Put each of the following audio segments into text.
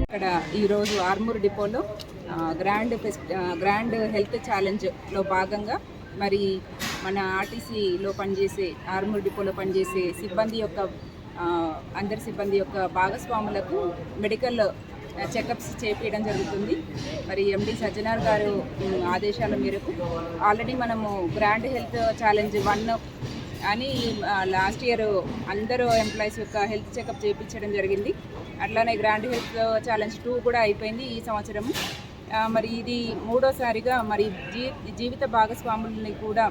ఇక్కడ ఈరోజు ఆర్మూర్ డిపోలో గ్రాండ్ హెల్త్ ఛాలెంజ్లో భాగంగా మరి మన ఆర్టీసీలో పనిచేసే ఆర్మూర్ డిపోలో పనిచేసే సిబ్బంది యొక్క అందరి సిబ్బంది యొక్క భాగస్వాములకు మెడికల్ చెకప్స్ చేపించడం జరుగుతుంది. మరి ఎండి సజ్జనార్ గారు ఆదేశాల మేరకు ఆల్రెడీ మనము గ్రాండ్ హెల్త్ ఛాలెంజ్ 1 అని లాస్ట్ ఇయర్ అందరూ ఎంప్లాయీస్ యొక్క హెల్త్ చెకప్ చేయించడం జరిగింది. అట్లానే గ్రాండ్ హెల్త్ ఛాలెంజ్ 2 కూడా అయిపోయింది ఈ సంవత్సరము. మరి ఇది 3వసారిగా మరి జీవిత భాగస్వాములని కూడా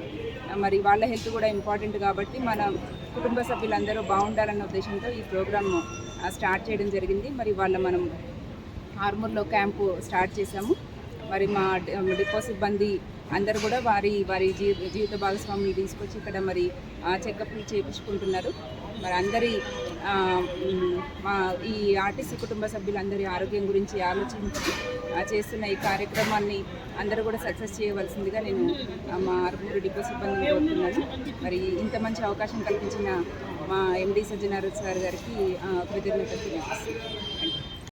మరి వాళ్ళ హెల్త్ కూడా ఇంపార్టెంట్ కాబట్టి మన కుటుంబ సభ్యులందరూ బాగుండాలన్న ఉద్దేశంతో ఈ ప్రోగ్రామ్ స్టార్ట్ చేయడం జరిగింది. మరి మనం ఆర్మూర్లో క్యాంపు స్టార్ట్ చేశాము. మరి మా డిపో సిబ్బంది అందరూ కూడా వారి జీవిత భాగస్వాములు తీసుకొచ్చి ఇక్కడ మరి చెకప్లు చేయించుకుంటున్నారు. మరి అందరి మా ఈ ఆర్టీసీ కుటుంబ సభ్యులందరి ఆరోగ్యం గురించి ఆలోచించి చేస్తున్న ఈ కార్యక్రమాన్ని అందరూ కూడా సక్సెస్ చేయవలసిందిగా నేను మా ఆర్మూర్ డిపో సిబ్బందిని కోరుతున్నాను. మరి ఇంత మంచి అవకాశం కల్పించిన మా ఎండి సజ్జనార్ సార్ గారికి కృతజ్ఞతలు తెలియజేస్తున్నాను.